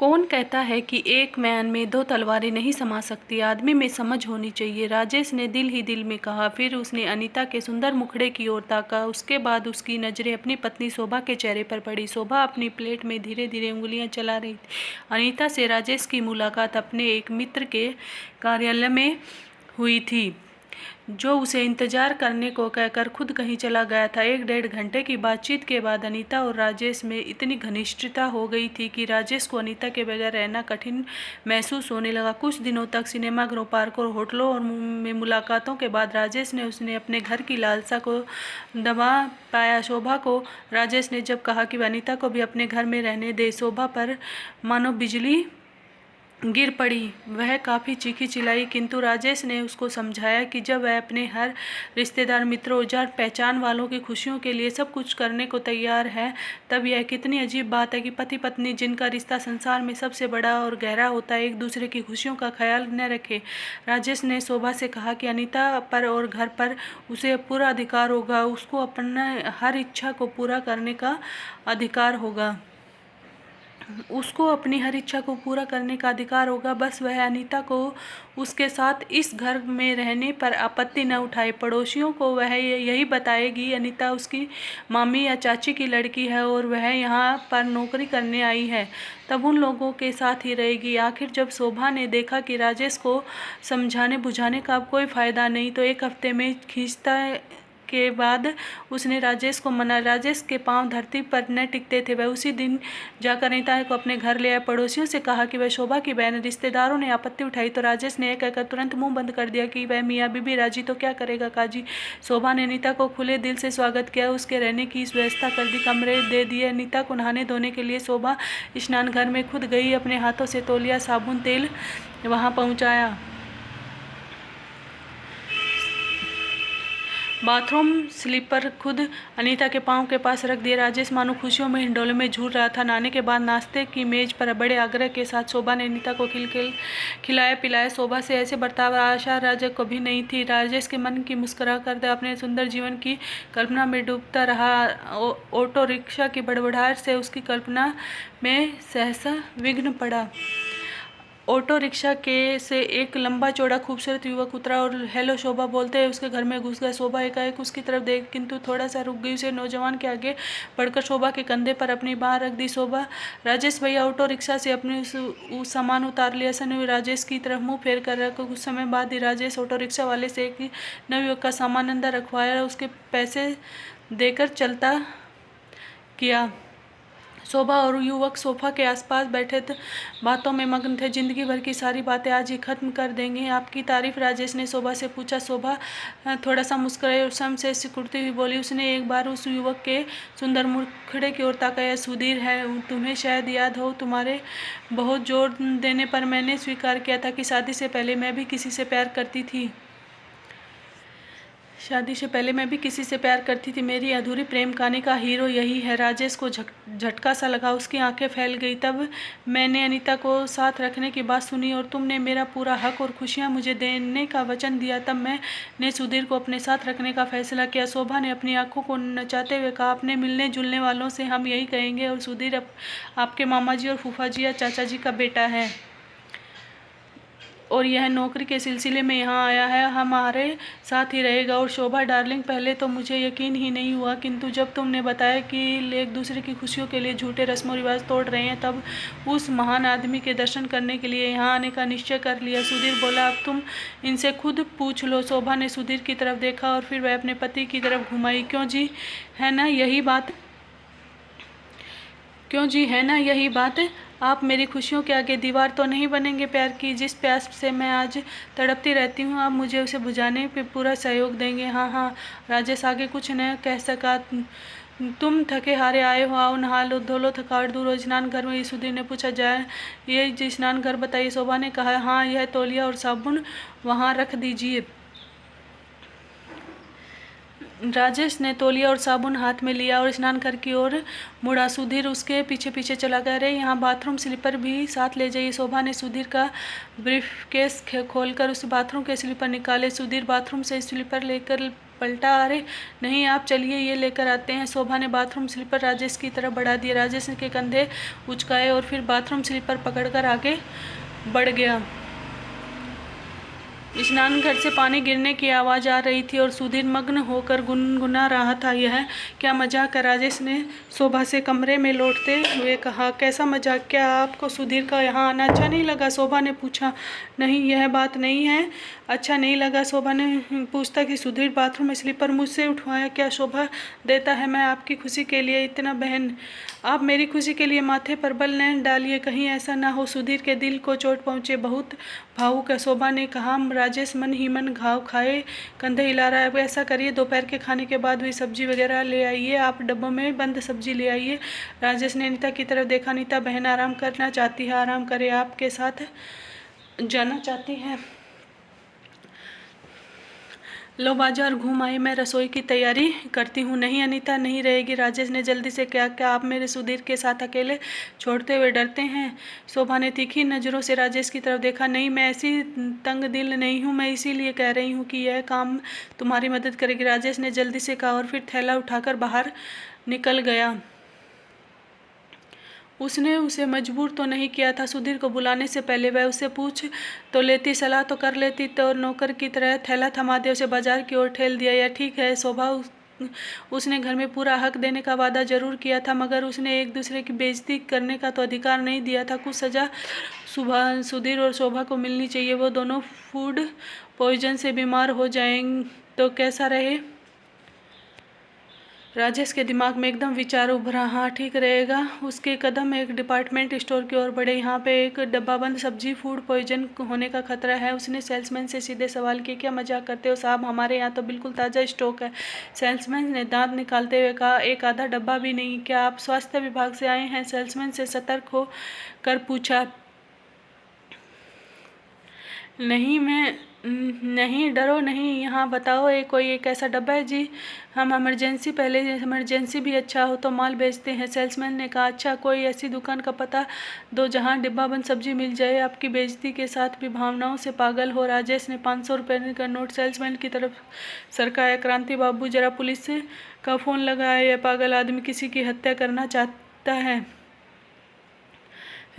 कौन कहता है कि एक म्यान में दो तलवारें नहीं समा सकती। आदमी में समझ होनी चाहिए, राजेश ने दिल ही दिल में कहा। फिर उसने अनीता के सुंदर मुखड़े की ओर ताका। उसके बाद उसकी नजरें अपनी पत्नी शोभा के चेहरे पर पड़ी। शोभा अपनी प्लेट में धीरे धीरे उंगलियां चला रही थी। अनीता से राजेश की मुलाकात अपने एक मित्र के कार्यालय में हुई थी, जो उसे इंतजार करने को कहकर खुद कहीं चला गया था। 1-1.5 घंटे की बातचीत के बाद अनीता और राजेश में इतनी घनिष्ठता हो गई थी कि राजेश को अनीता के बगैर रहना कठिन महसूस होने लगा। कुछ दिनों तक सिनेमाघरों, पार्कों और होटलों और में मुलाकातों के बाद राजेश ने उसने अपने घर की लालसा को दबा पाया। शोभा को राजेश ने जब कहा कि वह अनीता को भी अपने घर में रहने दे, शोभा पर मानो बिजली गिर पड़ी। वह काफ़ी चीखी चिल्लाई, किंतु राजेश ने उसको समझाया कि जब वह अपने हर रिश्तेदार, मित्रों, जान पहचान वालों की खुशियों के लिए सब कुछ करने को तैयार है, तब यह कितनी अजीब बात है कि पति पत्नी, जिनका रिश्ता संसार में सबसे बड़ा और गहरा होता है, एक दूसरे की खुशियों का ख्याल न रखे। राजेश ने शोभा से कहा कि अनीता पर और घर पर उसे पूरा अधिकार होगा। उसको अपना हर इच्छा को पूरा करने का अधिकार होगा। उसको अपनी हर इच्छा को पूरा करने का अधिकार होगा। बस वह अनीता को उसके साथ इस घर में रहने पर आपत्ति न उठाए। पड़ोसियों को वह यही बताएगी अनीता उसकी मामी या चाची की लड़की है और वह यहाँ पर नौकरी करने आई है, तब उन लोगों के साथ ही रहेगी। आखिर जब शोभा ने देखा कि राजेश को समझाने बुझाने का अब कोई फ़ायदा नहीं, तो 1 हफ्ते में खींचता के बाद उसने राजेश को मना। राजेश के पांव धरती पर न टिकते थे। वह उसी दिन जाकर अनीता को अपने घर ले आया। पड़ोसियों से कहा कि वह शोभा की बहन। रिश्तेदारों ने आपत्ति उठाई तो राजेश ने कहकर तुरंत मुंह बंद कर दिया कि वह मियाँ बीबी राजी तो क्या करेगा काजी। शोभा ने अनीता को खुले दिल से स्वागत किया, उसके रहने की व्यवस्था कर दी, कमरे दे दिए। अनीता को नहाने धोने के लिए शोभा स्नान घर में खुद गई, अपने हाथों से तौलिया, साबुन, तेल वहाँ पहुँचाया। बाथरूम स्लीपर खुद अनीता के पांव के पास रख दिए। राजेश मानो खुशियों में हिंडोले में झूल रहा था। नहाने के बाद नाश्ते की मेज पर बड़े आग्रह के साथ शोभा ने अनीता को खिलाया पिलाया। शोभा से ऐसे बर्ताव आशा राजेश कभी नहीं थी। राजेश के मन की मुस्कुरा कर अपने सुंदर जीवन की कल्पना में डूबता रहा। ऑटो रिक्शा की बड़बड़ाहट से उसकी कल्पना में सहसा विघ्न पड़ा। ऑटो रिक्शा के से एक लंबा चौड़ा खूबसूरत युवक उतरा और हेलो शोभा बोलते हुए उसके घर में घुस गया। शोभा एकाएक उसकी तरफ देख, किंतु थोड़ा सा रुक गई। उसे नौजवान के आगे बढ़कर शोभा के कंधे पर अपनी बाह रख दी। शोभा, राजेश भैया। ऑटो रिक्शा से अपने उस सामान उतार लिया। सन हुई राजेश की तरफ मुंह फेर कर रखा। कुछ समय बाद ही राजेश ऑटो रिक्शा वाले से एक नवयुवक का सामान अंदर रखवाया, उसके पैसे देकर चलता किया। शोभा और युवक सोफा के आसपास बैठे थे, बातों में मग्न थे। जिंदगी भर की सारी बातें आज ही खत्म कर देंगे। आपकी तारीफ, राजेश ने शोभा से पूछा। शोभा थोड़ा सा मुस्कुराई और शर्म से सिकुड़ती हुई बोली। उसने एक बार उस युवक के सुंदर मुखड़े की ओर ताका। सुधीर है, तुम्हें शायद याद हो, तुम्हारे बहुत जोर देने पर मैंने स्वीकार किया था कि शादी से पहले मैं भी किसी से प्यार करती थी। मेरी अधूरी प्रेम कहानी का हीरो यही है। राजेश को झटका सा लगा, उसकी आंखें फैल गई। तब मैंने अनीता को साथ रखने की बात सुनी और तुमने मेरा पूरा हक और खुशियां मुझे देने का वचन दिया, तब मैंने सुधीर को अपने साथ रखने का फैसला किया। शोभा ने अपनी आंखों को नचाते हुए कहा, अपने मिलने जुलने वालों से हम यही कहेंगे और सुधीर आपके मामा जी और फूफा जी या चाचा जी का बेटा है और यह नौकरी के सिलसिले में यहाँ आया है, हमारे साथ ही रहेगा। और शोभा डार्लिंग, पहले तो मुझे यकीन ही नहीं हुआ, किंतु जब तुमने बताया कि एक दूसरे की खुशियों के लिए झूठे रस्मों रिवाज तोड़ रहे हैं, तब उस महान आदमी के दर्शन करने के लिए यहाँ आने का निश्चय कर लिया। सुधीर बोला, अब तुम इनसे खुद पूछ लो। शोभा ने सुधीर की तरफ देखा और फिर वह अपने पति की तरफ घुमाई। क्यों जी, है ना यही बात? आप मेरी खुशियों के आगे दीवार तो नहीं बनेंगे? प्यार की जिस प्यास से मैं आज तड़पती रहती हूँ, आप मुझे उसे बुझाने पे पूरा सहयोग देंगे? हाँ। राजेश आगे कुछ न कह सका। तुम थके हारे आए हो, आओ नहा लो, धो लो, थकावट दूर हो। स्नान घर में सुधीर ने पूछा, जाए ये स्नान घर बताइए? शोभा ने कहा, हाँ, यह तौलिया और साबुन वहाँ रख दीजिए। राजेश ने तौलिया और साबुन हाथ में लिया और स्नान घर की ओर मुड़ा। सुधीर उसके पीछे पीछे चला गया। अरे, यहाँ बाथरूम स्लीपर भी साथ ले जाइए। शोभा ने सुधीर का ब्रीफकेस खोलकर उस बाथरूम के स्लीपर निकाले। सुधीर बाथरूम से स्लीपर लेकर पलटा। अरे नहीं, आप चलिए, ये लेकर आते हैं। शोभा ने बाथरूम स्लीपर राजेश की तरफ बढ़ा दिया। राजेश के कंधे उचकाए और फिर बाथरूम स्लीपर पकड़कर आगे बढ़ गया। स्नान घर से पानी गिरने की आवाज़ आ रही थी और सुधीर मग्न होकर गुनगुना रहा था, यह क्या मजाक है? राजेश ने शोभा से कमरे में लौटते हुए कहा। कैसा मजाक? क्या आपको सुधीर का यहाँ आना अच्छा नहीं लगा? शोभा ने पूछा। नहीं, यह बात नहीं है। अच्छा नहीं लगा? शोभा ने पूछता कि सुधीर बाथरूम में स्लीपर मुझसे उठवाया क्या शोभा देता है? मैं आपकी खुशी के लिए इतना बहन, आप मेरी खुशी के लिए माथे पर बल न डालिए, कहीं ऐसा ना हो सुधीर के दिल को चोट पहुँचे। बहुत भावुक है, शोभा ने कहा। राजेश मन ही मन घाव खाए कंधे हिला रहा है। अब ऐसा करिए, दोपहर के खाने के बाद हुई सब्जी वगैरह ले आइए, आप डब्बों में बंद सब्जी ले आइए। राजेश ने अनीता की तरफ देखा। अनीता बहन आराम करना चाहती है, आराम करे, आपके साथ जाना चाहती है। लो बाजार घूम आई, मैं रसोई की तैयारी करती हूँ। नहीं अनीता नहीं रहेगी। राजेश ने जल्दी से क्या आप मेरे सुधीर के साथ अकेले छोड़ते हुए डरते हैं? शोभा ने तीखी नज़रों से राजेश की तरफ देखा। नहीं, मैं ऐसी तंग दिल नहीं हूँ, मैं इसीलिए कह रही हूँ कि यह काम तुम्हारी मदद करेगी, राजेश ने जल्दी से कहा और फिर थैला उठाकर बाहर निकल गया। उसने उसे मजबूर तो नहीं किया था। सुधीर को बुलाने से पहले वह उससे पूछ तो लेती, सलाह तो कर लेती, तो नौकर की तरह थैला थमा दे उसे बाजार की ओर ठेल दिया। या ठीक है शोभा, उसने घर में पूरा हक देने का वादा जरूर किया था, मगर उसने एक दूसरे की बेइज्जती करने का तो अधिकार नहीं दिया था। कुछ सजा सुधीर और शोभा को मिलनी चाहिए। वो दोनों फूड पॉइजन से बीमार हो जाएंगे तो कैसा रहे? राजेश के दिमाग में एकदम विचार उभरा। हाँ ठीक रहेगा। उसके कदम एक डिपार्टमेंट स्टोर की ओर बढ़े। यहाँ पे एक डब्बाबंद सब्जी फूड पॉइजन होने का खतरा है। उसने सेल्समैन से सीधे सवाल किया। क्या मजाक करते हो साहब, हमारे यहाँ तो बिल्कुल ताज़ा स्टॉक है। सेल्समैन ने दांत निकालते हुए कहा। एक आधा डब्बा भी नहीं। क्या आप स्वास्थ्य विभाग से आए हैं? सेल्समैन से सतर्क हो कर पूछा। नहीं, मैं नहीं, डरो नहीं, यहाँ बताओ कोई एक ऐसा डब्बा है? जी हम पहले इमरजेंसी भी अच्छा हो तो माल बेचते हैं। सेल्समैन ने कहा। अच्छा, कोई ऐसी दुकान का पता दो जहाँ डिब्बाबंद सब्जी मिल जाए। आपकी बेइज्जती के साथ भी भावनाओं से पागल हो। राजेश ने 500 रुपये का नोट सेल्समैन की तरफ सरकाया। क्रांति बाबू, जरा पुलिस का फ़ोन लगाया, यह पागल आदमी किसी की हत्या करना चाहता है।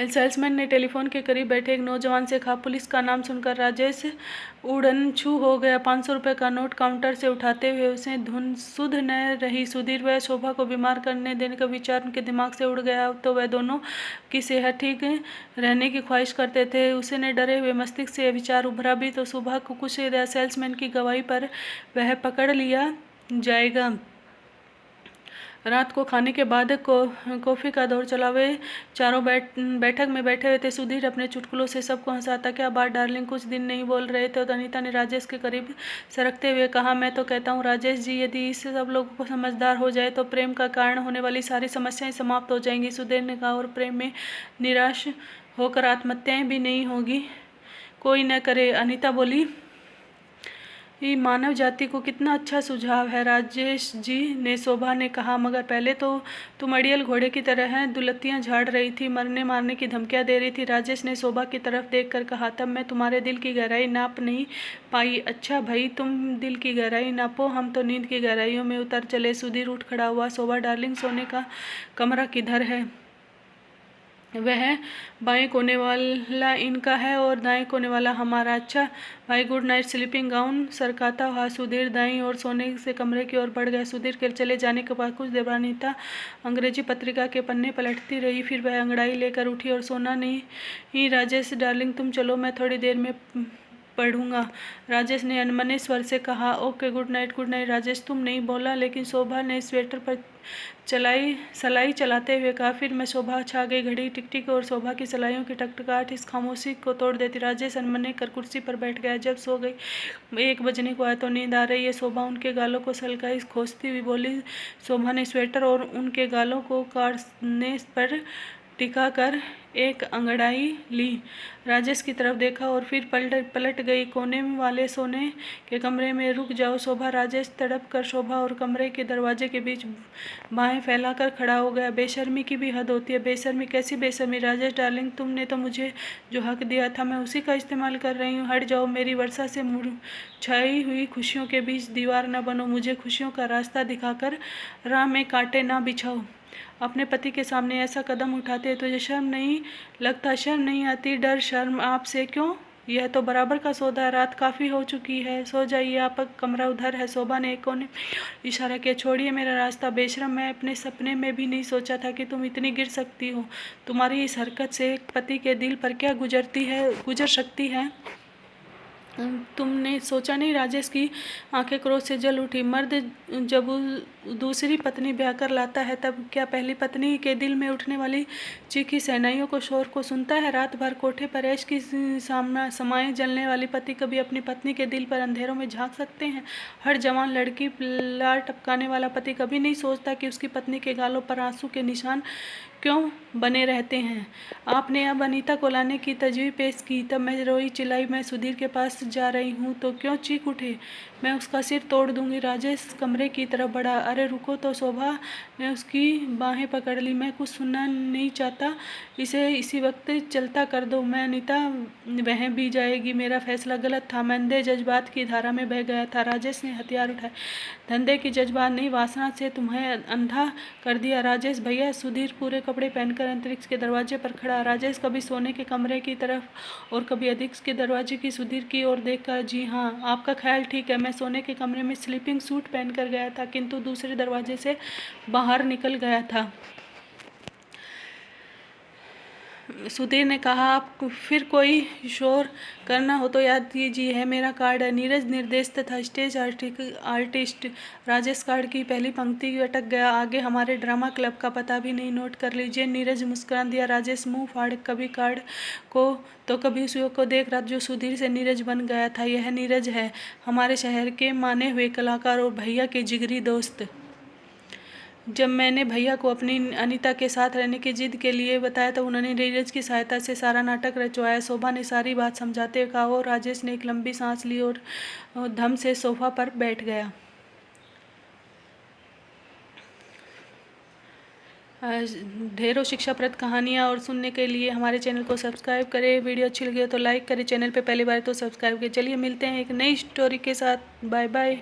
सेल्समैन ने टेलीफोन के करीब बैठे एक नौजवान से कहा। पुलिस का नाम सुनकर राजेश उड़नछू हो गया। 500 रुपये का नोट काउंटर से उठाते हुए उसे धुन सुध न रही। सुधीर व शोभा को बीमार करने देने का विचार उनके दिमाग से उड़ गया। तो वह दोनों की सेहत ठीक रहने की ख्वाहिश करते थे। उसने डरे हुए मस्तिष्क से यह विचार उभरा भी तो सुबह को कुछ सेल्समैन की गवाही पर वह पकड़ लिया जाएगा। रात को खाने के बाद कॉफ़ी का दौर चला। वे चारों बैठक में बैठे हुए थे। सुधीर अपने चुटकुलों से सबको हंसाता। क्या बात डार्लिंग, कुछ दिन नहीं बोल रहे थे? तो अनीता ने राजेश के करीब सरकते हुए कहा। मैं तो कहता हूँ राजेश जी, यदि इससे सब लोगों को समझदार हो जाए तो प्रेम का कारण होने वाली सारी समस्याएं समाप्त हो जाएंगी। सुधीर ने कहा। और प्रेम में निराश होकर आत्महत्याएं भी नहीं होगी, कोई न करे। अनीता बोली। ये मानव जाति को कितना अच्छा सुझाव है राजेश जी, ने शोभा ने कहा। मगर पहले तो तुम अड़ियल घोड़े की तरह हैं, दुलत्तियां झाड़ रही थी, मरने मारने की धमकियां दे रही थी। राजेश ने शोभा की तरफ देखकर कहा। तब मैं तुम्हारे दिल की गहराई नाप नहीं पाई। अच्छा भाई, तुम दिल की गहराई नापो, हम तो नींद की गहराइयों में उतर चले। सुधीर उठ खड़ा हुआ। शोभा डार्लिंग, सोने का कमरा किधर है? वह बाएं कोने वाला इनका है और दाएं कोने वाला हमारा। अच्छा भाई, गुड नाइट। स्लीपिंग गाउन सरकाता हुआ सुधीर दाईं और सोने से कमरे की ओर बढ़ गया। सुधीर के चले जाने के बाद कुछ देर बाद अनीता अंग्रेजी पत्रिका के पन्ने पलटती रही। फिर वह अंगड़ाई लेकर उठी और सोना नहीं राजेश डार्लिंग, तुम चलो, मैं थोड़ी देर में पढ़ूंगा। राजेश ने अनमने स्वर से कहा। Okay, good night. Good night Rajesh. तुम नहीं बोला, लेकिन शोभा ने स्वेटर पर सलाई चलाते हुए कहा। फिर मैं शोभा छा गई। घड़ी टिक टिक और शोभा की सलाइयों की टकटकाहट इस खामोशी को तोड़ देती। राजेश अनमने कर कुर्सी पर बैठ गया। जब सो गई 1 बजने को आया तो नींद आ रही है। शोभा उनके गालों को सलकाई खोजती हुई बोली। शोभा ने स्वेटर और उनके गालों को काटने पर टिकाकर एक अंगड़ाई ली, राजेश की तरफ देखा और फिर पलट गई। कोने वाले सोने के कमरे में। रुक जाओ शोभा। राजेश तड़प कर शोभा और कमरे के दरवाजे के बीच बाहें फैलाकर खड़ा हो गया। बेशर्मी की भी हद होती है। बेशर्मी? कैसी बेशर्मी? राजेश डार्लिंग, तुमने तो मुझे जो हक दिया था मैं उसी का इस्तेमाल कर रही हूँ। हट जाओ। मेरी वर्षा से मुरझाई हुई खुशियों के बीच दीवार न बनो। मुझे खुशियों का रास्ता दिखाकर राह में कांटे ना बिछाओ। अपने पति के सामने ऐसा कदम उठाते हैं तुझे शर्म नहीं लगता? शर्म नहीं आती? डर शर्म आपसे क्यों? यह तो बराबर का सौदा है। रात काफ़ी हो चुकी है, सो जाइए। आपका कमरा उधर है। शोभा ने एक कोने इशारा किया। छोड़िए मेरा रास्ता। बेशरम, मैं अपने सपने में भी नहीं सोचा था कि तुम इतनी गिर सकती हो। तुम्हारी इस हरकत से एक पति के दिल पर क्या गुजर सकती है? तुमने सोचा नहीं? राजेश की आंखें क्रोध से जल उठी। मर्द जब दूसरी पत्नी ब्याह कर लाता है तब क्या पहली पत्नी के दिल में उठने वाली चीखी शहनाइयों को शोर को सुनता है? रात भर कोठे पर ऐश की समाए जलने वाली पति कभी अपनी पत्नी के दिल पर अंधेरों में झांक सकते हैं? हर जवान लड़की लार टपकाने वाला पति कभी नहीं सोचता कि उसकी पत्नी के गालों पर आंसू के निशान क्यों बने रहते हैं? आपने अब अनीता को लाने की तजवीज़ पेश की। तब मैं रोई चिल्लाई, मैं सुधीर के पास जा रही हूँ। तो क्यों चीख उठे? मैं उसका सिर तोड़ दूंगी। राजेश कमरे की तरफ बढ़ा। अरे रुको तो। शोभा ने उसकी बाहें पकड़ ली। मैं कुछ सुनना नहीं चाहता, इसे इसी वक्त चलता कर दो। मैं अनीता वह भी जाएगी। मेरा फैसला गलत था। मैं अंधे जज्बात की धारा में बह गया था। राजेश ने हथियार उठाए। धंधे की जज्बात नहीं, वासना से तुम्हें अंधा कर दिया। राजेश भैया। सुधीर पूरे कपड़े पहनकर अंतरिक्ष के दरवाजे पर खड़ा। राजेश कभी सोने के कमरे की तरफ और कभी अंतरिक्ष के दरवाजे की सुधीर की ओर देखकर। जी हाँ, आपका ख्याल ठीक है। मैं सोने के कमरे में स्लीपिंग सूट पहनकर गया था, किंतु दूसरे दरवाजे से बाहर निकल गया था। सुधीर ने कहा। आप फिर कोई शोर करना हो तो याद कीजिए, है मेरा कार्ड है। नीरज निर्देशित था, स्टेज आर्टिस्ट। राजेश कार्ड की पहली पंक्ति अटक गया। आगे हमारे ड्रामा क्लब का पता भी नहीं नोट कर लीजिए। नीरज मुस्कुरा दिया। राजेश मुंह फाड़ कभी कार्ड को तो कभी उस युवक को देख रहा जो सुधीर से नीरज बन गया था। यह नीरज है, हमारे शहर के माने हुए कलाकार और भैया के जिगरी दोस्त। जब मैंने भैया को अपनी अनीता के साथ रहने की जिद के लिए बताया तो उन्होंने नीरज की सहायता से सारा नाटक रचवाया। शोभा ने सारी बात समझाते हुए कहा। और राजेश ने एक लंबी सांस ली और धम से सोफा पर बैठ गया। ढेरों शिक्षाप्रद कहानियाँ और सुनने के लिए हमारे चैनल को सब्सक्राइब करें। वीडियो अच्छी लगी हो तो लाइक करें। चैनल पे पहली बार तो सब्सक्राइब करें। चलिए मिलते हैं एक नई स्टोरी के साथ। Bye bye.